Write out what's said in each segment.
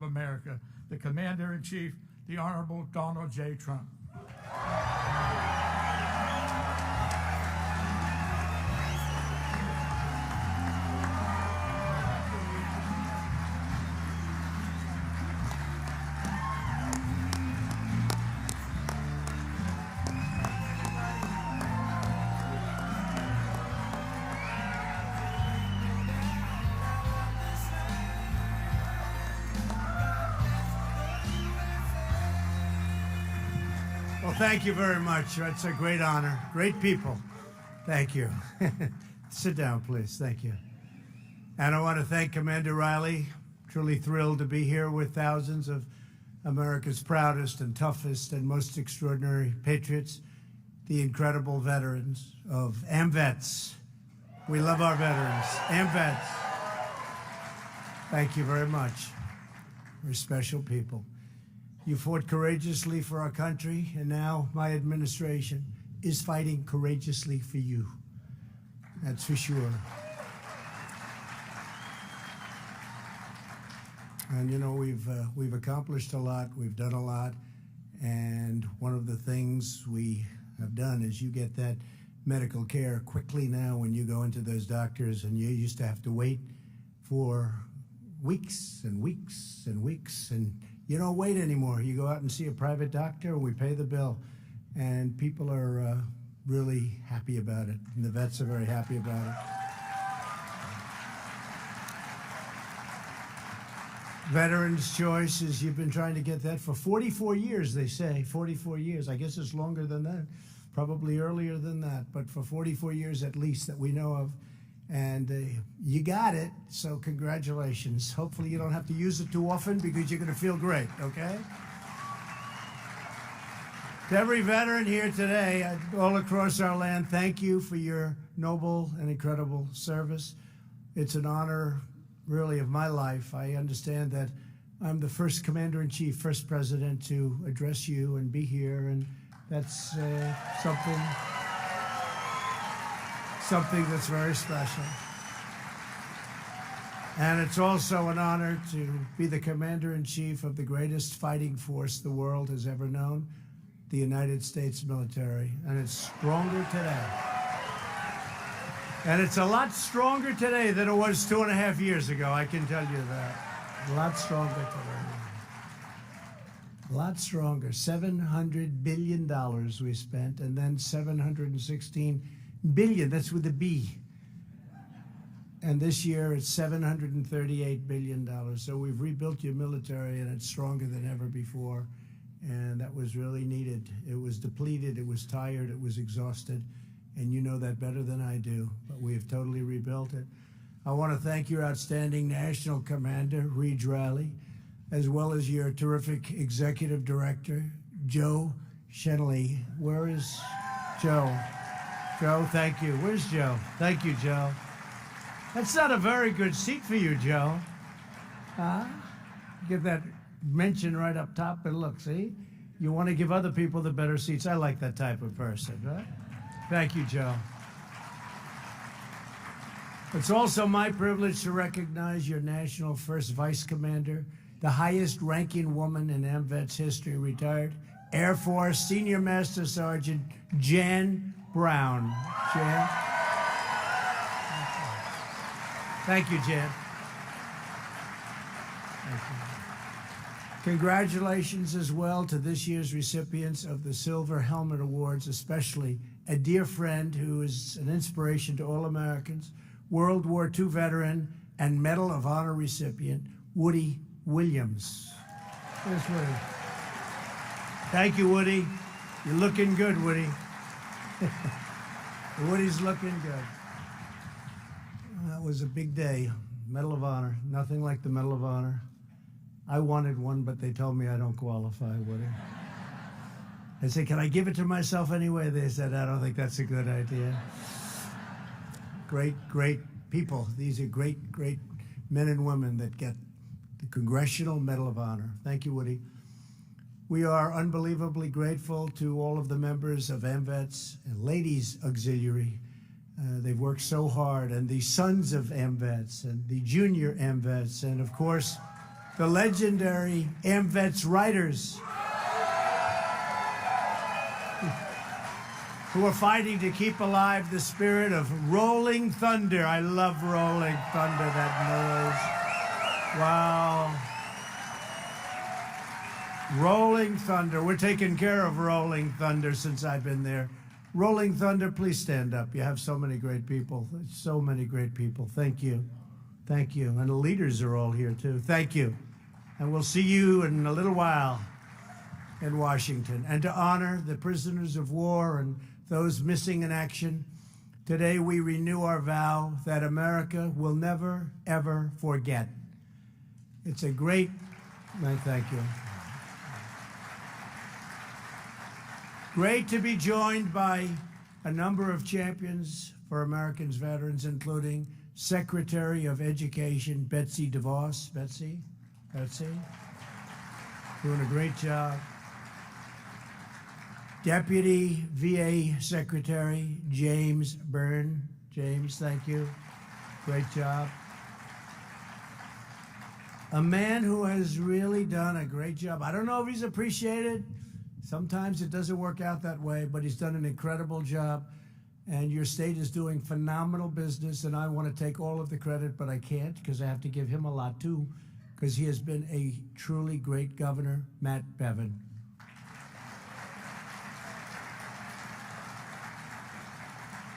of America, the Commander-in-Chief, the Honorable Donald J. Trump. Well, thank you very much. It's a great honor. Great people. Thank you. Sit down, please. Thank you. And I want to thank Commander Riley. Truly thrilled to be here with thousands of America's proudest and toughest and most extraordinary patriots, the incredible veterans of AMVETS. We love our veterans. AMVETS. Thank you very much. We're special people. You fought courageously for our country, and now my administration is fighting courageously for you. That's for sure. And you know, we've accomplished a lot, we've done a lot, and one of the things we have done is you get that medical care quickly now when you go into those doctors, and you used to have to wait for weeks and weeks and weeks, and you don't wait anymore. You go out and see a private doctor, and we pay the bill. And people are really happy about it. And the vets are very happy about it. Veterans' Choice is, you've been trying to get that for 44 years, they say. 44 years. I guess it's longer than that. Probably earlier than that. But for 44 years at least that we know of. And you got it, so congratulations. Hopefully you don't have to use it too often because you're going to feel great, okay? To every veteran here today, all across our land, thank you for your noble and incredible service. It's an honor, really, of my life. I understand that I'm the first Commander-in-Chief, first President to address you and be here, and that's something that's very special. And it's also an honor to be the Commander-in-Chief of the greatest fighting force the world has ever known, the United States military. And it's stronger today. And it's a lot stronger today than it was 2.5 years ago, I can tell you that. A lot stronger today. A lot stronger. $700 billion we spent, and then 716 billion, that's with a B. And this year it's $738 billion. So we've rebuilt your military, and it's stronger than ever before. And that was really needed. It was depleted, it was tired, it was exhausted. And you know that better than I do, but we have totally rebuilt it. I want to thank your outstanding National Commander, Reed Riley, as well as your terrific Executive Director, Joe Shenley. Where is Joe? Joe, thank you. Where's Joe? Thank you, Joe. That's not a very good seat for you, Joe. Get that mention right up top, and look, see? You want to give other people the better seats. I like that type of person, right? Thank you, Joe. It's also my privilege to recognize your National First Vice Commander, the highest ranking woman in AMVETS history, retired Air Force Senior Master Sergeant Jan Brown. Jan? Thank you, Jan. Thank you. Congratulations as well to this year's recipients of the Silver Helmet Awards, especially a dear friend who is an inspiration to all Americans, World War II veteran and Medal of Honor recipient, Woody Williams. Where's Woody? Thank you, Woody. You're looking good, Woody. Woody's looking good. That was a big day. Medal of Honor. Nothing like the Medal of Honor. I wanted one, but they told me I don't qualify, Woody. I said, can I give it to myself anyway? They said, I don't think that's a good idea. Great, great people. These are great, great men and women that get the Congressional Medal of Honor. Thank you, Woody. We are unbelievably grateful to all of the members of AMVETS and Ladies Auxiliary. They've worked so hard, and the sons of AMVETS and the junior AMVETS, and of course, the legendary AmVets writers who are fighting to keep alive the spirit of rolling thunder. I love rolling thunder, that noise. Wow. Rolling thunder. We're taking care of rolling thunder since I've been there. Rolling thunder, please stand up. You have so many great people. So many great people. Thank you. Thank you. And the leaders are all here, too. Thank you. And we'll see you in a little while in Washington. And to honor the prisoners of war and those missing in action, today we renew our vow that America will never, ever forget. It's a great, thank you. Great to be joined by a number of champions for Americans veterans, including Secretary of Education Betsy DeVos. Betsy, doing a great job. Deputy VA Secretary James Byrne. James, thank you. Great job. A man who has really done a great job. I don't know if he's appreciated. Sometimes it doesn't work out that way, but he's done an incredible job. And your state is doing phenomenal business, and I want to take all of the credit, but I can't because I have to give him a lot too, because he has been a truly great governor, Matt Bevin.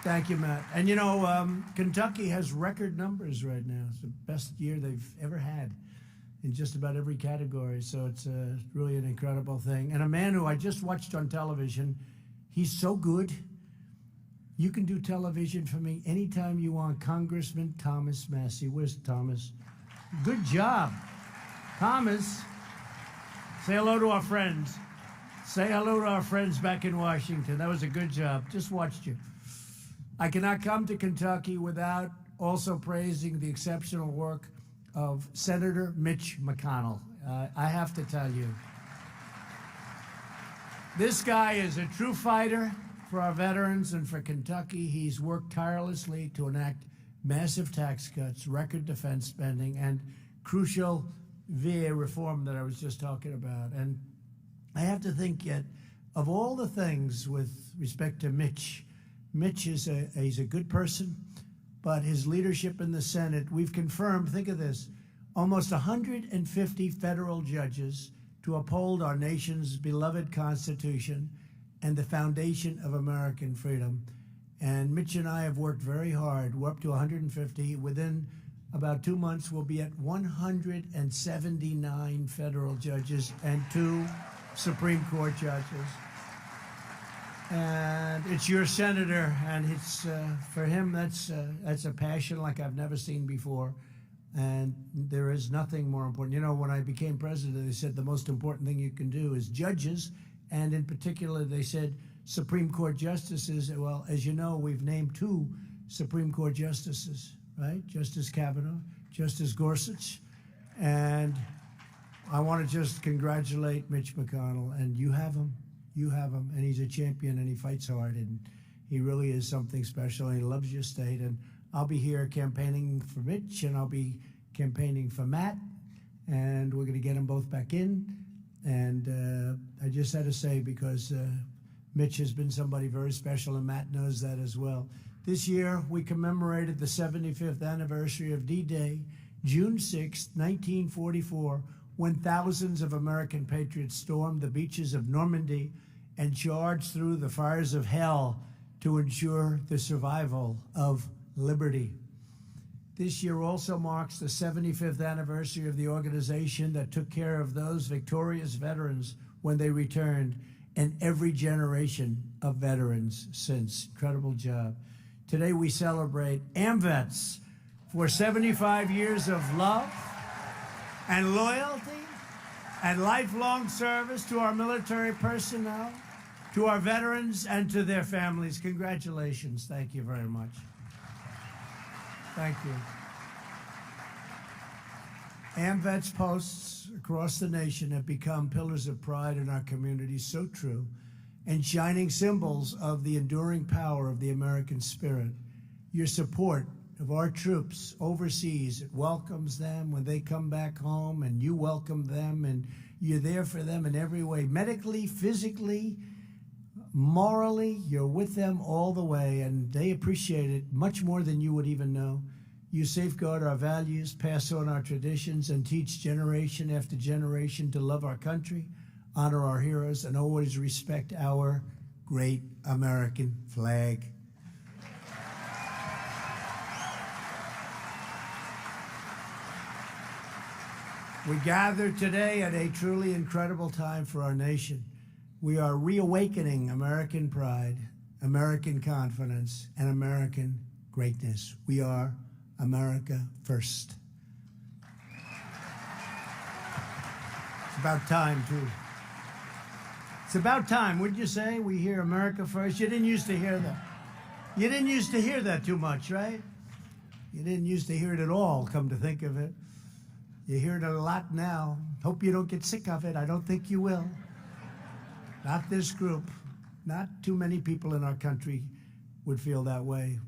Thank you, Matt. And you know, Kentucky has record numbers right now. It's the best year they've ever had in just about every category. So it's really an incredible thing. And a man who I just watched on television, he's so good. You can do television for me anytime you want. Congressman Thomas Massey. Where's Thomas? Good job. Thomas, say hello to our friends. Say hello to our friends back in Washington. That was a good job. Just watched you. I cannot come to Kentucky without also praising the exceptional work of Senator Mitch McConnell. I have to tell you, this guy is a true fighter for our veterans and for Kentucky. He's worked tirelessly to enact massive tax cuts, record defense spending, and crucial VA reform that I was just talking about. And I have to think yet, of all the things with respect to Mitch, he's a good person, but his leadership in the Senate, we've confirmed, think of this, almost 150 federal judges to uphold our nation's beloved Constitution and the foundation of American freedom. And Mitch and I have worked very hard. We're up to 150. Within about 2 months, we'll be at 179 federal judges and 2 Supreme Court judges. And it's your senator, and it's for him, that's a passion like I've never seen before. And there is nothing more important. You know, when I became president, they said the most important thing you can do is judges. And in particular, they said Supreme Court justices. Well, as you know, we've named 2 Supreme Court justices, right? Justice Kavanaugh, Justice Gorsuch. And I want to just congratulate Mitch McConnell. And you have him. You have him. And he's a champion, and he fights hard. And he really is something special. And he loves your state. And I'll be here campaigning for Mitch, and I'll be campaigning for Matt. And we're going to get them both back in. And I just had to say, because Mitch has been somebody very special, and Matt knows that as well. This year, we commemorated the 75th anniversary of D-Day, June 6, 1944, when thousands of American patriots stormed the beaches of Normandy and charged through the fires of hell to ensure the survival of liberty. This year also marks the 75th anniversary of the organization that took care of those victorious veterans when they returned, and every generation of veterans since. Incredible job. Today we celebrate AmVets for 75 years of love and loyalty and lifelong service to our military personnel, to our veterans, and to their families. Congratulations. Thank you very much. Thank you. AmVets posts across the nation have become pillars of pride in our community, so true, and shining symbols of the enduring power of the American spirit. Your support of our troops overseas. It welcomes them when they come back home, and you welcome them, and you're there for them in every way. Medically, physically, morally, you're with them all the way, and they appreciate it much more than you would even know. You safeguard our values, pass on our traditions, and teach generation after generation to love our country, honor our heroes, and always respect our great American flag. We gather today at a truly incredible time for our nation. We are reawakening American pride, American confidence, and American greatness. We are America first. It's about time, too. It's about time, wouldn't you say? We hear America first. You didn't used to hear that. You didn't used to hear that too much, right? You didn't used to hear it at all, come to think of it. You hear it a lot now. Hope you don't get sick of it. I don't think you will. Not this group. Not too many people in our country would feel that way.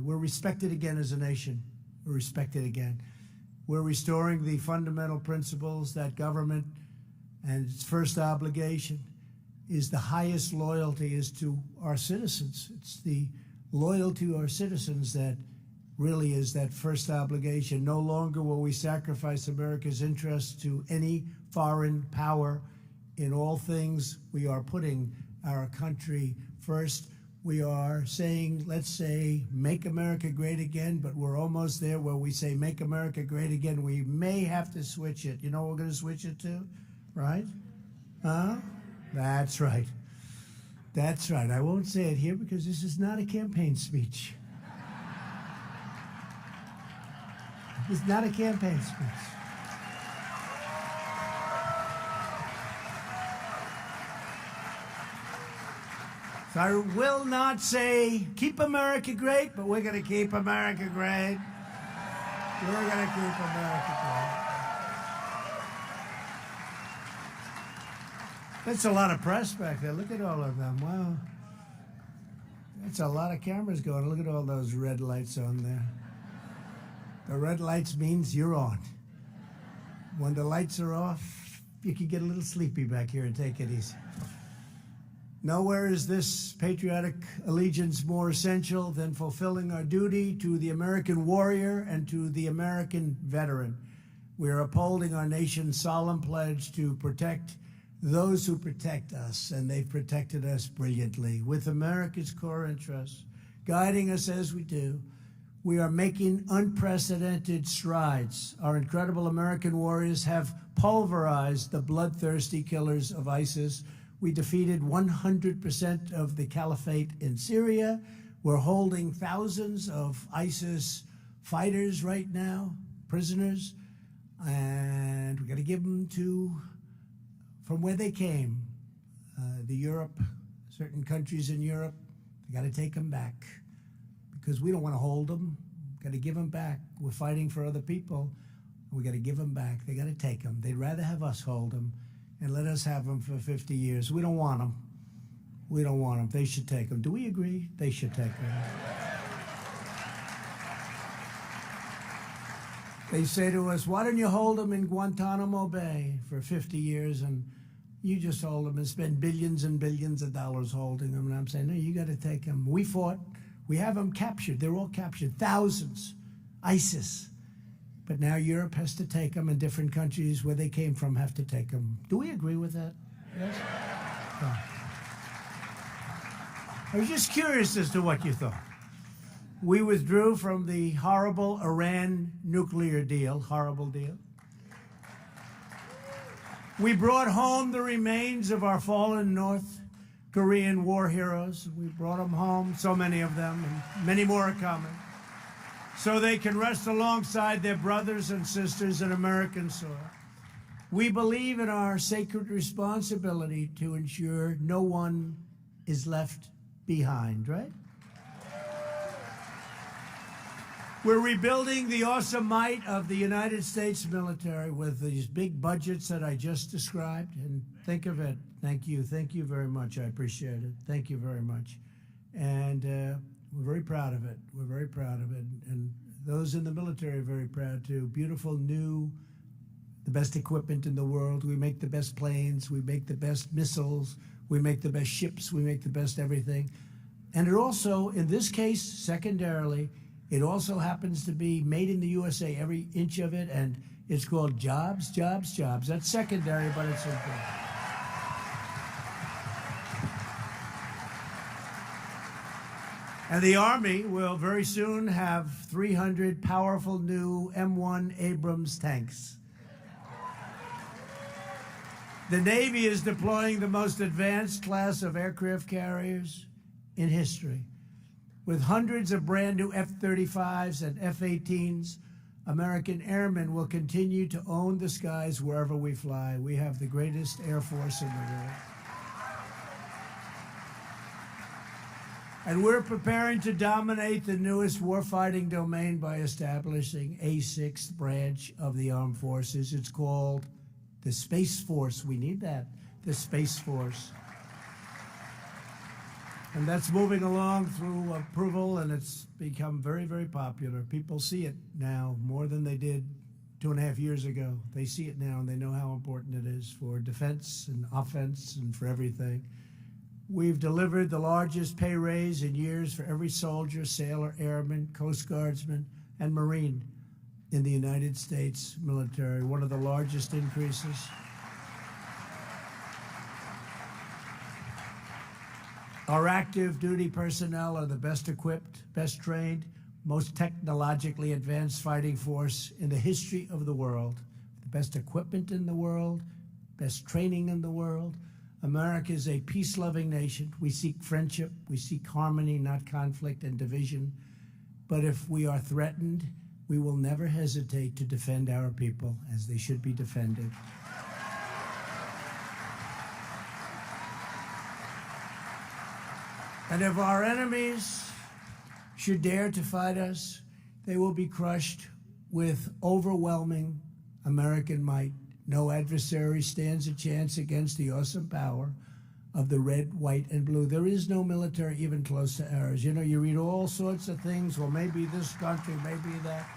We're respected again as a nation. We're respected again. We're restoring the fundamental principles that government and its first obligation is the highest loyalty is to our citizens. It's the loyalty to our citizens that really is that first obligation. No longer will we sacrifice America's interests to any foreign power. In all things, we are putting our country first. We are saying, let's say, make America great again, but we're almost there where we say, make America great again. We may have to switch it. You know what we're going to switch it to, right? Huh? That's right. That's right. I won't say it here because this is not a campaign speech. It's not a campaign speech. So I will not say, keep America great, but we're going to keep America great. We're going to keep America great. That's a lot of press back there. Look at all of them. Wow. That's a lot of cameras going. Look at all those red lights on there. The red lights means you're on. When the lights are off, you can get a little sleepy back here and take it easy. Nowhere is this patriotic allegiance more essential than fulfilling our duty to the American warrior and to the American veteran. We are upholding our nation's solemn pledge to protect those who protect us, and they've protected us brilliantly. With America's core interests guiding us as we do, we are making unprecedented strides. Our incredible American warriors have pulverized the bloodthirsty killers of ISIS. We defeated 100% of the caliphate in Syria. We're holding thousands of ISIS fighters right now, prisoners, and we're going to give them from where they came, certain countries in Europe. We got to take them back because we don't want to hold them. Got to give them back. We're fighting for other people. We got to give them back. They got to take them. They'd rather have us hold them and let us have them for 50 years. We don't want them. We don't want them. They should take them. Do we agree? They should take them. They say to us, why don't you hold them in Guantanamo Bay for 50 years and you just hold them and spend billions and billions of dollars holding them? And I'm saying, no, you got to take them. We fought. We have them captured. They're all captured. Thousands. ISIS. But now Europe has to take them, and different countries where they came from have to take them. Do we agree with that? Yes? No. I was just curious as to what you thought. We withdrew from the horrible Iran nuclear deal. Horrible deal. We brought home the remains of our fallen North Korean war heroes. We brought them home, so many of them, and many more are coming, so they can rest alongside their brothers and sisters in American soil. We believe in our sacred responsibility to ensure no one is left behind, right? We're rebuilding the awesome might of the United States military with these big budgets that I just described. And think of it. Thank you. Thank you very much. I appreciate it. Thank you very much. And we're very proud of it. We're very proud of it. And those in the military are very proud too. Beautiful, new, the best equipment in the world. We make the best planes. We make the best missiles. We make the best ships. We make the best everything. And it also, in this case, secondarily, it also happens to be made in the USA, every inch of it, and it's called jobs, jobs, jobs. That's secondary, but it's important. And the Army will very soon have 300 powerful new M1 Abrams tanks. The Navy is deploying the most advanced class of aircraft carriers in history. With hundreds of brand new F-35s and F-18s, American airmen will continue to own the skies wherever we fly. We have the greatest Air Force in the world. And we're preparing to dominate the newest warfighting domain by establishing a sixth branch of the armed forces. It's called the Space Force. We need that, the Space Force. And that's moving along through approval, and it's become very, very popular. People see it now more than they did 2.5 years ago. They see it now, and they know how important it is for defense and offense and for everything. We've delivered the largest pay raise in years for every soldier, sailor, airman, Coast Guardsman, and Marine in the United States military, one of the largest increases. Our active duty personnel are the best equipped, best trained, most technologically advanced fighting force in the history of the world. The best equipment in the world, best training in the world. America is a peace-loving nation. We seek friendship, we seek harmony, not conflict and division. But if we are threatened, we will never hesitate to defend our people as they should be defended. And if our enemies should dare to fight us, they will be crushed with overwhelming American might. No adversary stands a chance against the awesome power of the red, white, and blue. There is no military even close to ours. You know, you read all sorts of things, well, maybe this country, maybe that.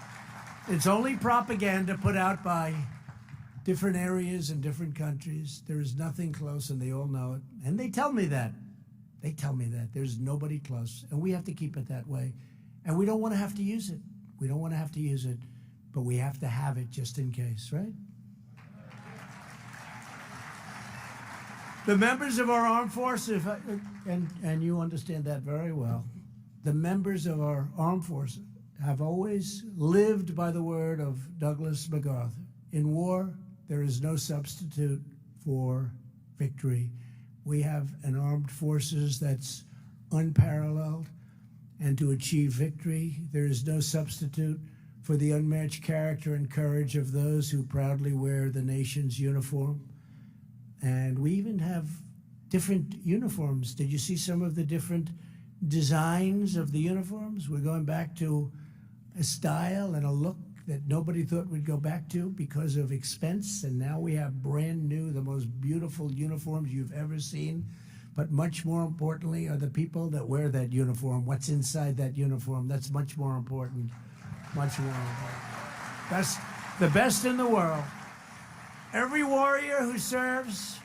It's only propaganda put out by different areas and different countries. There is nothing close, and they all know it. And they tell me that. They tell me that. There's nobody close, and we have to keep it that way. And we don't want to have to use it. We don't want to have to use it, but we have to have it just in case, right? The members of our armed forces, and you understand that very well, the members of our armed forces have always lived by the word of Douglas MacArthur. In war, there is no substitute for victory. We have an armed forces that's unparalleled, and to achieve victory, there is no substitute for the unmatched character and courage of those who proudly wear the nation's uniform. And we even have different uniforms. Did you see some of the different designs of the uniforms? We're going back to a style and a look that nobody thought we'd go back to because of expense. And now we have brand new, the most beautiful uniforms you've ever seen. But much more importantly are the people that wear that uniform. What's inside that uniform? That's much more important. Much more important. That's the best in the world. Every warrior who serves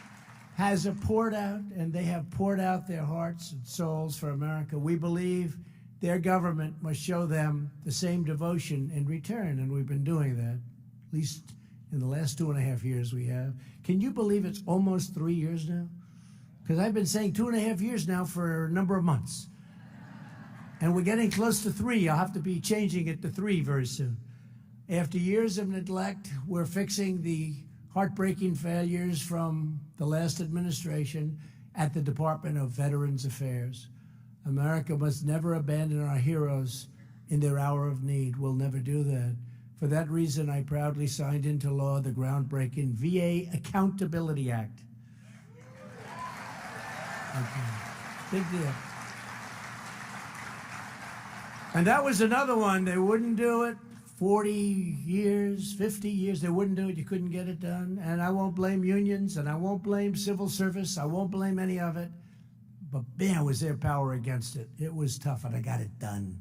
has poured out, and they have poured out their hearts and souls for America. We believe their government must show them the same devotion in return, and we've been doing that, at least in the last 2.5 years we have. Can you believe it's almost 3 years now? Because I've been saying 2.5 years now for a number of months. And we're getting close to 3. I'll have to be changing it to 3 very soon. After years of neglect, we're fixing the heartbreaking failures from the last administration at the Department of Veterans Affairs. America must never abandon our heroes in their hour of need. We'll never do that. For that reason, I proudly signed into law the groundbreaking VA Accountability Act. Okay. Big deal. And that was another one. They wouldn't do it. 40 years, 50 years, they wouldn't do it. You couldn't get it done. And I won't blame unions, and I won't blame civil service. I won't blame any of it. But man, was there power against it. It was tough, and I got it done.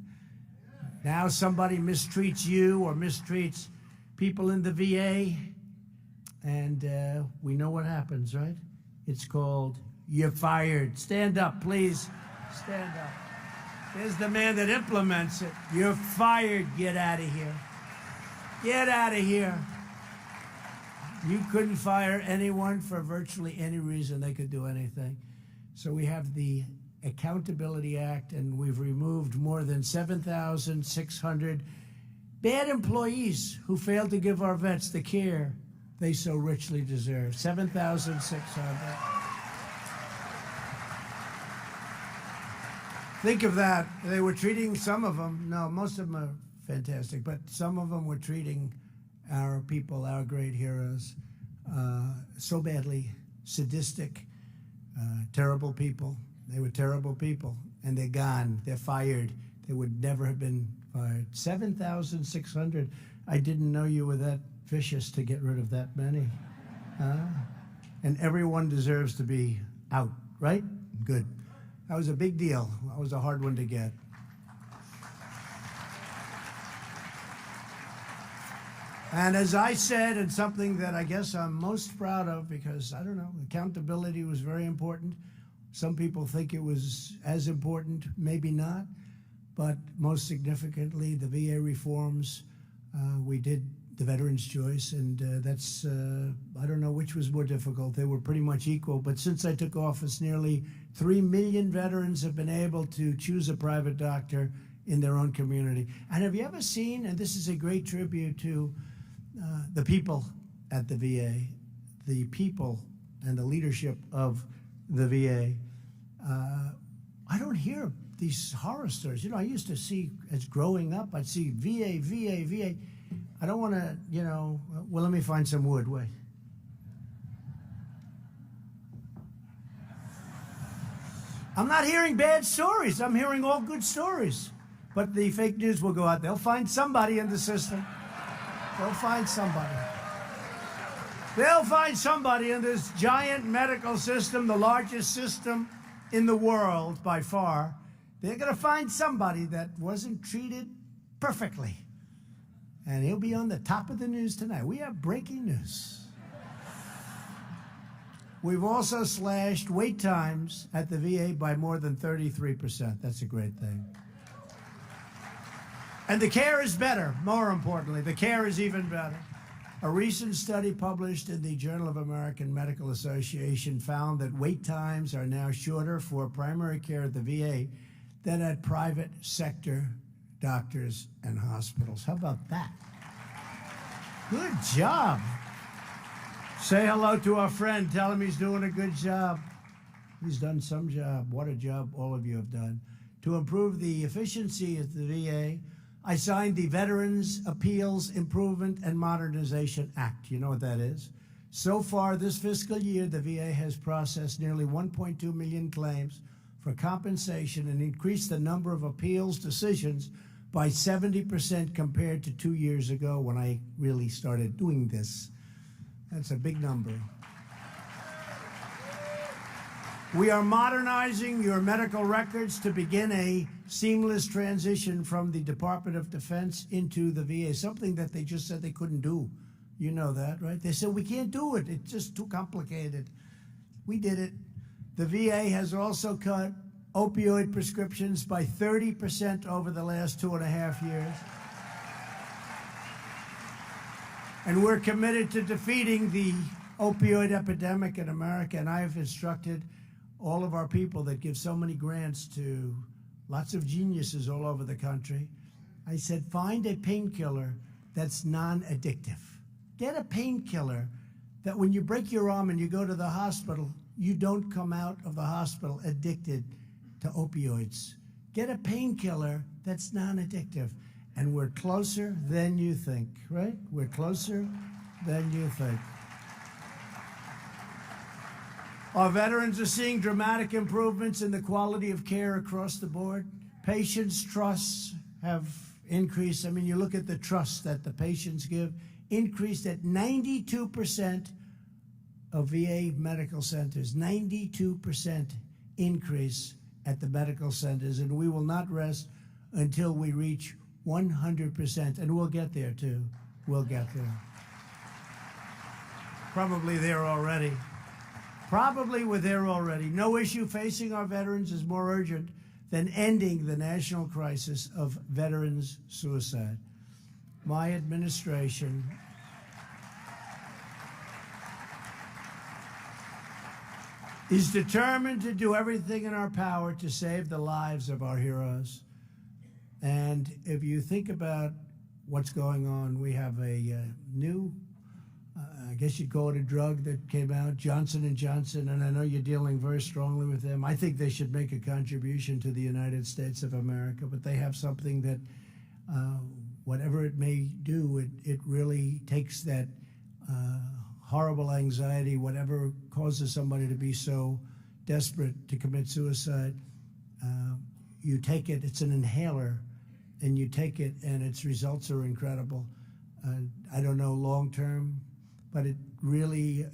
Now somebody mistreats you or mistreats people in the VA, and we know what happens, right? It's called, you're fired. Stand up, please. Stand up. There's the man that implements it. You're fired. Get out of here. Get out of here. You couldn't fire anyone for virtually any reason. They could do anything. So we have the Accountability Act, and we've removed more than 7,600 bad employees who failed to give our vets the care they so richly deserve. 7,600. Think of that. They were treating some of them, no, most of them are fantastic, but some of them were treating our people, our great heroes, so badly, sadistic, terrible people. They were terrible people, and they're gone. They're fired. They would never have been fired. 7,600. I didn't know you were that vicious to get rid of that many. And everyone deserves to be out, right? Good. That was a big deal. That was a hard one to get. And as I said, and something that I guess I'm most proud of, because, I don't know, accountability was very important. Some people think it was as important, maybe not. But most significantly, the VA reforms, we did the Veterans' Choice, and that's, I don't know which was more difficult. They were pretty much equal. But since I took office, nearly 3 million veterans have been able to choose a private doctor in their own community. And have you ever seen, and this is a great tribute to the people at the VA, the people and the leadership of the VA, I don't hear these horror stories. You know, I used to see, as growing up, I'd see VA, VA, VA. I don't want to, you know, well, let me find some wood. Wait. I'm not hearing bad stories. I'm hearing all good stories. But the fake news will go out. They'll find somebody in the system. They'll find somebody. They'll find somebody in this giant medical system, the largest system in the world by far. They're going to find somebody that wasn't treated perfectly. And he'll be on the top of the news tonight. We have breaking news. We've also slashed wait times at the VA by more than 33%. That's a great thing. And the care is better, more importantly. The care is even better. A recent study published in the Journal of American Medical Association found that wait times are now shorter for primary care at the VA than at private sector doctors and hospitals. How about that? Good job. Say hello to our friend. Tell him he's doing a good job. He's done some job. What a job all of you have done. To improve the efficiency at the VA, I signed the Veterans Appeals Improvement and Modernization Act. You know what that is? So far this fiscal year, the VA has processed nearly 1.2 million claims for compensation and increased the number of appeals decisions by 70% compared to 2 years ago when I really started doing this. That's a big number. We are modernizing your medical records to begin a seamless transition from the Department of Defense into the VA, something that they just said they couldn't do. You know that, right? They said, we can't do it. It's just too complicated. We did it. The VA has also cut opioid prescriptions by 30% over the last 2.5 years. And we're committed to defeating the opioid epidemic in America, and I have instructed all of our people that give so many grants to lots of geniuses all over the country. I said, find a painkiller that's non-addictive. Get a painkiller that when you break your arm and you go to the hospital, you don't come out of the hospital addicted to opioids. Get a painkiller that's non-addictive. And we're closer than you think, right? We're closer than you think. Our veterans are seeing dramatic improvements in the quality of care across the board. Patients' trusts have increased. I mean, you look at the trust that the patients give, increased at 92% of VA medical centers, 92% increase at the medical centers, and we will not rest until we reach 100%. And we'll get there, too. We'll get there. Probably there already. Probably we're there already. No issue facing our veterans is more urgent than ending the national crisis of veterans suicide. My administration is determined to do everything in our power to save the lives of our heroes. And if you think about what's going on, we have a new, I guess you'd call it a drug that came out, Johnson & Johnson, and I know you're dealing very strongly with them. I think they should make a contribution to the United States of America, but they have something that, whatever it may do, it really takes that horrible anxiety, whatever causes somebody to be so desperate to commit suicide. You take it, it's an inhaler, and you take it, and its results are incredible. I don't know long term, but it really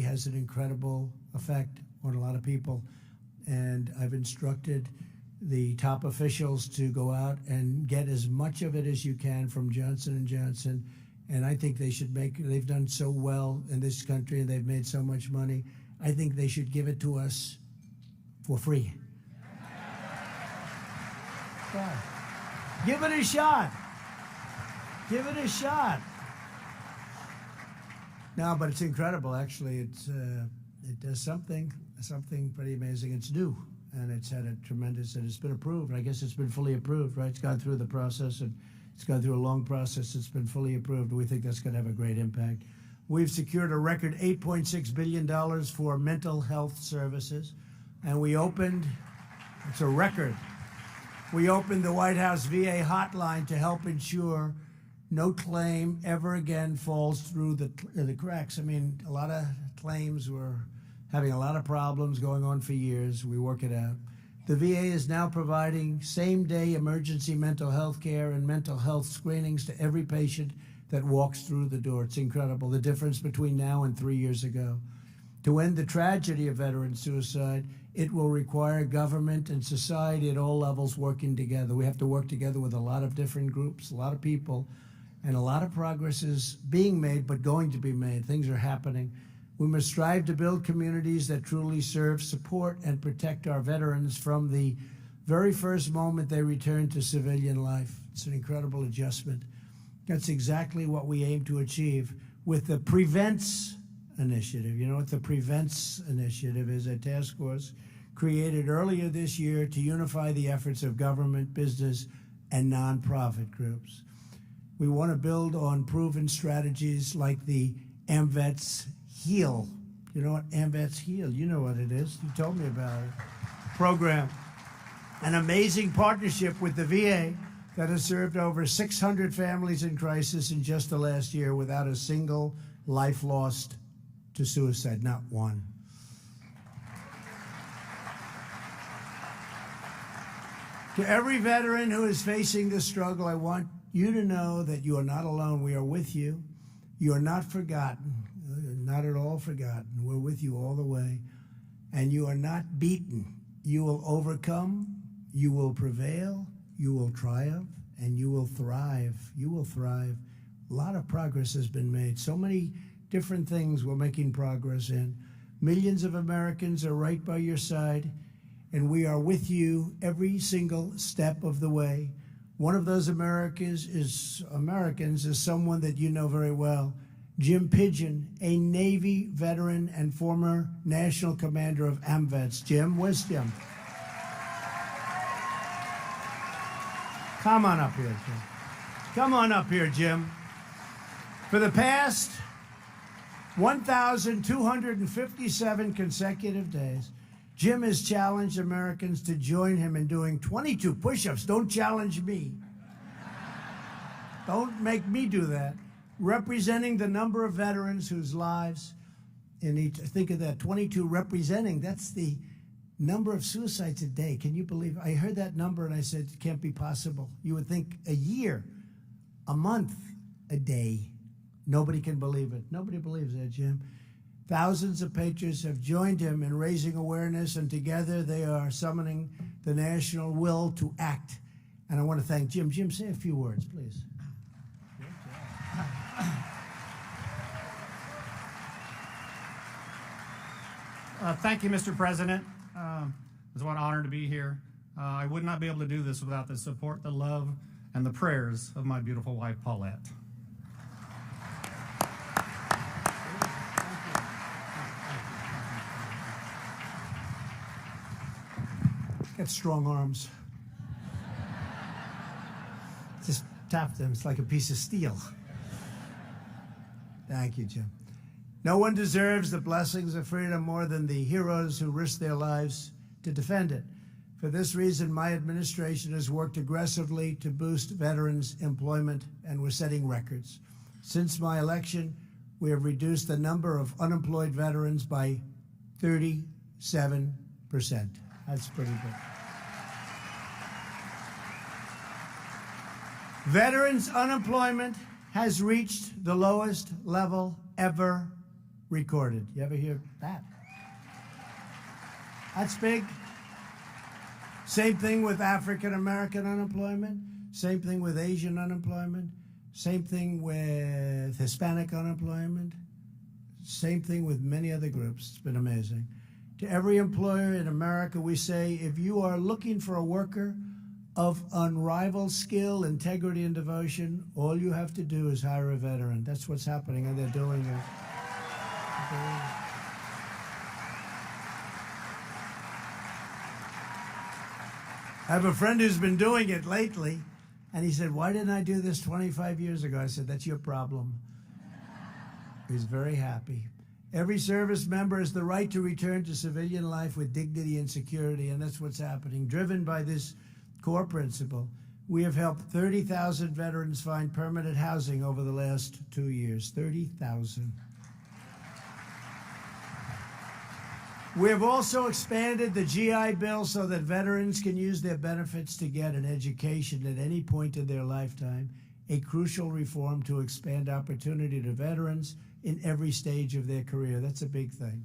has an incredible effect on a lot of people. And I've instructed the top officials to go out and get as much of it as you can from Johnson & Johnson. And I think they should they've done so well in this country and they've made so much money. I think they should give it to us for free. Yeah. Give it a shot. Give it a shot. No, but it's incredible, actually. It does something pretty amazing. It's new, and it's had a tremendous, and it's been approved. I guess it's been fully approved, right? It's gone through the process, and it's gone through a long process. It's been fully approved. We think that's going to have a great impact. We've secured a record $8.6 billion for mental health services, and we opened, it's a record, we opened the White House VA hotline to help ensure no claim ever again falls through the cracks. I mean, a lot of claims were having a lot of problems going on for years. We work it out. The VA is now providing same-day emergency mental health care and mental health screenings to every patient that walks through the door. It's incredible, the difference between now and 3 years ago. To end the tragedy of veteran suicide, it will require government and society at all levels working together. We have to work together with a lot of different groups, a lot of people, and a lot of progress is being made, but going to be made. Things are happening. We must strive to build communities that truly serve, support, and protect our veterans from the very first moment they return to civilian life. It's an incredible adjustment. That's exactly what we aim to achieve with the Prevents Initiative. You know what the Prevents Initiative is? A task force created earlier this year to unify the efforts of government, business, and nonprofit groups. We want to build on proven strategies like the AMVETS Heal. You know what AMVETS Heal? You know what it is. You told me about it. Program. An amazing partnership with the VA that has served over 600 families in crisis in just the last year without a single life lost to suicide, not one. To every veteran who is facing this struggle, I want you to know that you are not alone. We are with you. You are not forgotten, not at all forgotten. We're with you all the way. And you are not beaten. You will overcome, you will prevail, you will triumph, and you will thrive. You will thrive. A lot of progress has been made. So many different things we're making progress in. Millions of Americans are right by your side, and we are with you every single step of the way. One of those Americans is someone that you know very well, Jim Pigeon, a Navy veteran and former national commander of AMVETS. Jim, where's Jim? Come on up here, Jim. Come on up here, Jim. For the past 1,257 consecutive days, Jim has challenged Americans to join him in doing 22 push-ups. Don't challenge me. Don't make me do that. Representing the number of veterans whose lives in each, think of that, 22 representing, that's the number of suicides a day. Can you believe? I heard that number and I said, it can't be possible. You would think a year, a month, a day. Nobody can believe it. Nobody believes that, Jim. Thousands of patriots have joined him in raising awareness, and together they are summoning the national will to act. And I want to thank Jim. Jim, say a few words, please. Thank you, Mr. President. It's what an honor to be here. I would not be able to do this without the support, the love, and the prayers of my beautiful wife, Paulette. Got strong arms. Just tap them. It's like a piece of steel. Thank you, Jim. No one deserves the blessings of freedom more than the heroes who risked their lives to defend it. For this reason, my administration has worked aggressively to boost veterans' employment, and we're setting records. Since my election, we have reduced the number of unemployed veterans by 37%. That's pretty good. Veterans' unemployment has reached the lowest level ever recorded. You ever hear that? That's big. Same thing with African American unemployment. Same thing with Asian unemployment. Same thing with Hispanic unemployment. Same thing with many other groups. It's been amazing. To every employer in America, we say, if you are looking for a worker of unrivaled skill, integrity, and devotion, all you have to do is hire a veteran. That's what's happening, and they're doing it. I have a friend who's been doing it lately, and he said, why didn't I do this 25 years ago? I said, that's your problem. He's very happy. Every service member has the right to return to civilian life with dignity and security, and that's what's happening. Driven by this core principle, we have helped 30,000 veterans find permanent housing over the last 2 years. 30,000. We have also expanded the GI Bill so that veterans can use their benefits to get an education at any point in their lifetime, a crucial reform to expand opportunity to veterans in every stage of their career. That's a big thing.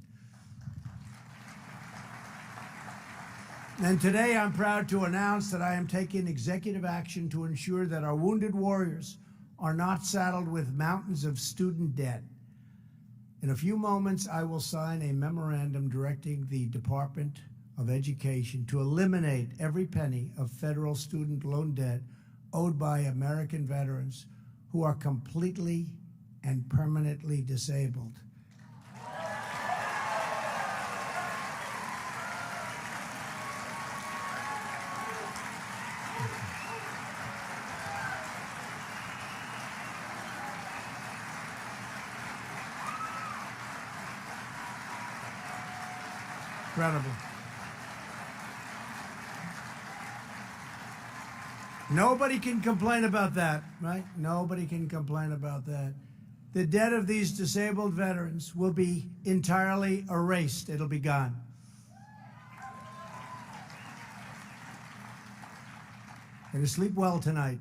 And today I'm proud to announce that I am taking executive action to ensure that our wounded warriors are not saddled with mountains of student debt. In a few moments, I will sign a memorandum directing the Department of Education to eliminate every penny of federal student loan debt owed by American veterans who are completely and permanently disabled. Incredible. Nobody can complain about that, right? Nobody can complain about that. The debt of these disabled veterans will be entirely erased. It'll be gone. And to sleep well tonight.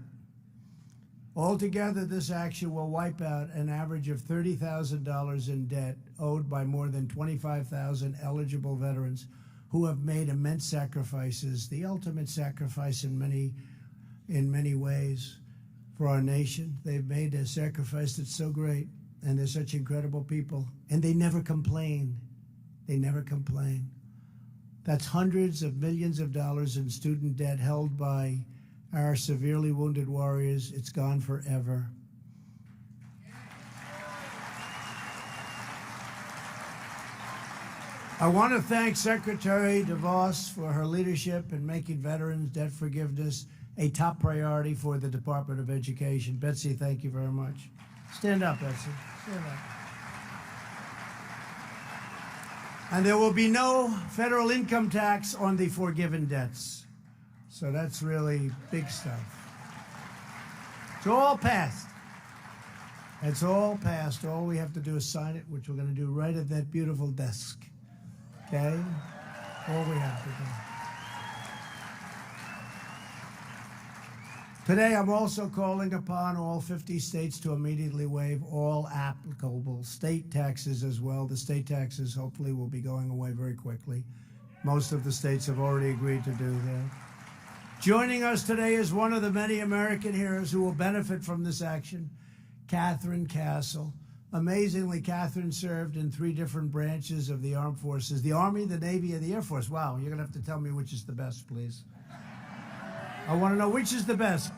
Altogether, this action will wipe out an average of $30,000 in debt owed by more than 25,000 eligible veterans who have made immense sacrifices, the ultimate sacrifice in many ways for our nation. They've made a sacrifice that's so great, and they're such incredible people, and they never complain. They never complain. That's hundreds of millions of dollars in student debt held by our severely wounded warriors. It's gone forever. I want to thank Secretary DeVos for her leadership in making veterans debt forgiveness a top priority for the Department of Education. Betsy, thank you very much. Stand up, Betsy. Stand up. And there will be no federal income tax on the forgiven debts. So that's really big stuff. It's all passed. It's all passed. All we have to do is sign it, which we're going to do right at that beautiful desk. Okay? All we have to do. Today, I'm also calling upon all 50 states to immediately waive all applicable state taxes as well. The state taxes hopefully will be going away very quickly. Most of the states have already agreed to do that. Joining us today is one of the many American heroes who will benefit from this action, Catherine Castle. Amazingly, Catherine served in 3 different branches of the armed forces, the Army, the Navy, and the Air Force. Wow, you're going to have to tell me which is the best, please. I want to know which is the best.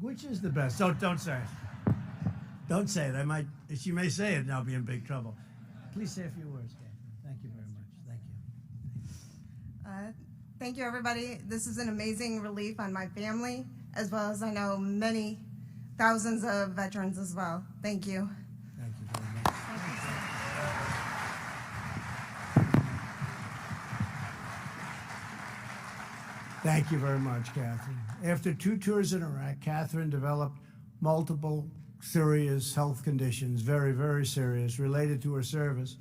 Which is the best? Don't say it. Don't say it. She may say it and I'll be in big trouble. Please say a few words, Catherine. Thank you very much. Thank you. Thank you, everybody. This is an amazing relief on my family, as well as I know many thousands of veterans as well. Thank you. Thank you very much. Thank you very much, Catherine. After 2 tours in Iraq, Catherine developed multiple serious health conditions, very, very serious, related to her service,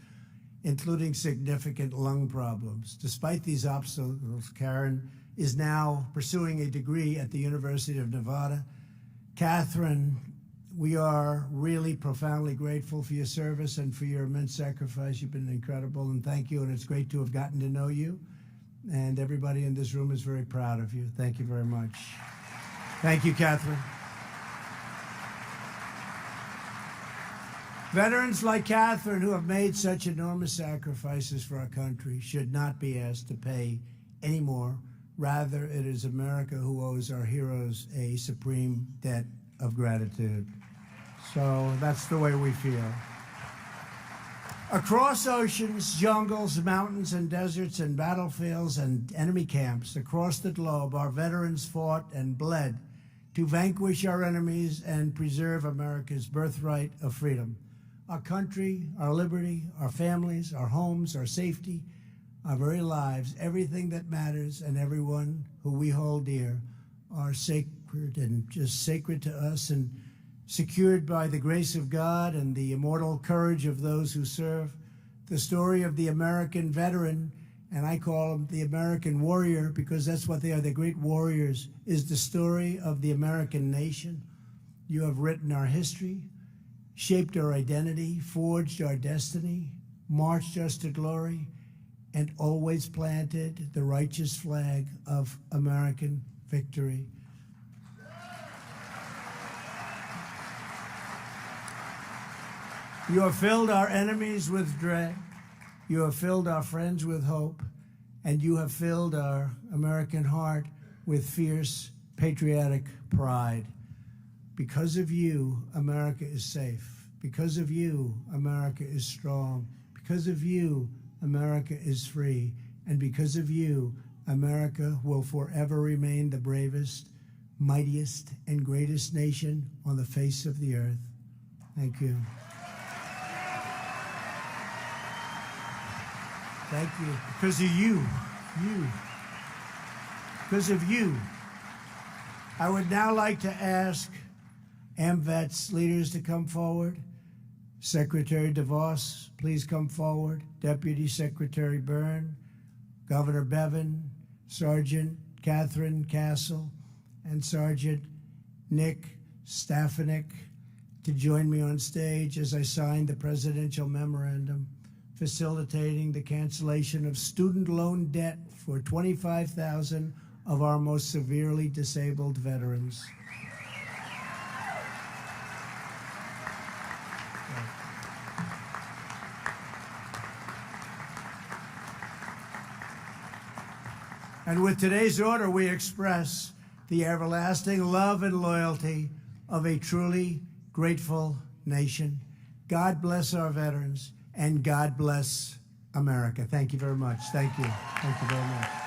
including significant lung problems. Despite these obstacles, Karen is now pursuing a degree at the University of Nevada. Catherine, we are really profoundly grateful for your service and for your immense sacrifice. You've been incredible, and thank you, and it's great to have gotten to know you. And everybody in this room is very proud of you. Thank you very much. Thank you, Catherine. Veterans like Catherine, who have made such enormous sacrifices for our country, should not be asked to pay any more. Rather, it is America who owes our heroes a supreme debt of gratitude. So that's the way we feel. Across oceans, jungles, mountains, and deserts, and battlefields, and enemy camps across the globe, our veterans fought and bled to vanquish our enemies and preserve America's birthright of freedom. Our country, our liberty, our families, our homes, our safety, our very lives, everything that matters, and everyone who we hold dear are sacred and just sacred to us and secured by the grace of God and the immortal courage of those who serve. The story of the American veteran, and I call them the American warrior because that's what they are, they're great warriors, is the story of the American nation. You have written our history, shaped our identity, forged our destiny, marched us to glory, and always planted the righteous flag of American victory. You have filled our enemies with dread. You have filled our friends with hope. And you have filled our American heart with fierce patriotic pride. Because of you, America is safe. Because of you, America is strong. Because of you, America is free. And because of you, America will forever remain the bravest, mightiest, and greatest nation on the face of the earth. Thank you. Thank you. Because of you. Because of you. I would now like to ask AMVETS leaders to come forward. Secretary DeVos, please come forward. Deputy Secretary Byrne, Governor Bevin, Sergeant Catherine Castle, and Sergeant Nick Stefanik to join me on stage as I sign the presidential memorandum facilitating the cancellation of student loan debt for 25,000 of our most severely disabled veterans. And with today's order, we express the everlasting love and loyalty of a truly grateful nation. God bless our veterans, and God bless America. Thank you very much. Thank you. Thank you very much.